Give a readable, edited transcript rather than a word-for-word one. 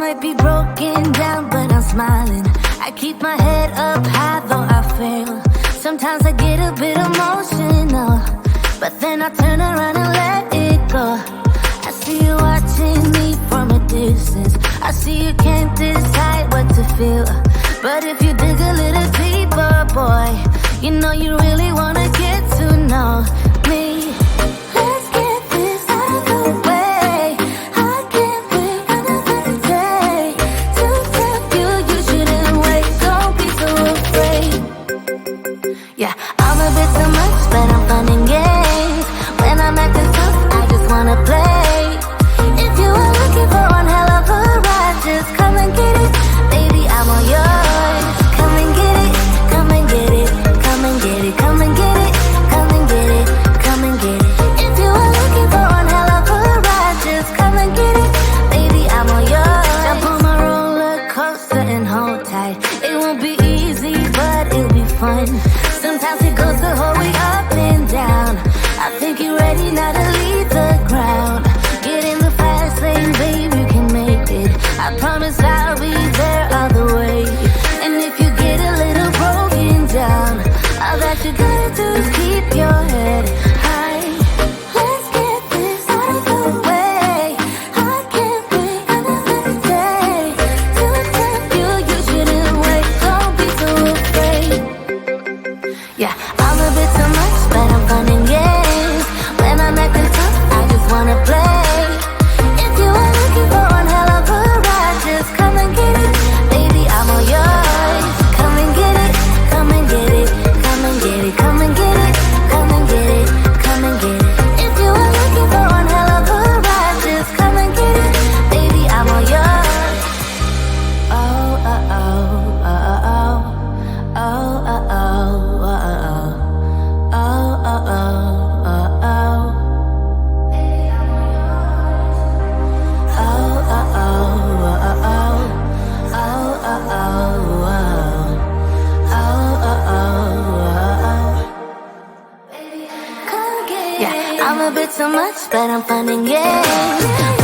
might be broken down, but I'm smiling. I keep my head up high, though I fail. Sometimes I get a bit emotional, but then I turn around and let it go. I see you watching me from a distance. I see you can't decide what to feel, but if you dig a little deeper, boy, you know you really wanna get to know me. Let's get this out of the way. I can't wait another day to tell you you shouldn't wait. Don't be so afraid. Yeah, I'm a bit too much, but I'm fun and games. When I'm acting tough, I just wanna play. If you are looking for one hell of a ride, just come and get it. Baby, I'm all yours. Come and get it, come and get it, come and get it, come and get it, come and get it, come and get it. If you are looking for one hell of a ride, just come and get it. Baby, I'm all yours. Jump on my roller coaster and hold tight. It won't be easy, but it'll be fun. Sometimes it goes the whole way up and down. I think you're ready now to leave the ground. Get in the fast lane, babe, you can make it. I promise I'll be there all the way. And if you get a little broken down, all that you gotta do is keep your head high. Let's get this out of the way. I can't wait another day to tell you you shouldn't wait. Don't be so afraid. Yeah, I'm a bit too much, but I'm fun and games. When I'm acting tough, I just wanna play. If you are looking for one hell of a ride, just come and get it. Baby, I'm all yours. Come and get it, come and get it, come and get it, come and get it, come and get it, come and get it. If you are looking for one hell of a ride, just come and get it. Baby, I'm all yours. Oh, oh, oh, oh, oh, oh, oh, oh, oh, oh, oh, oh, oh, oh. Yeah, I'm a bit too much, but I'm fun and games.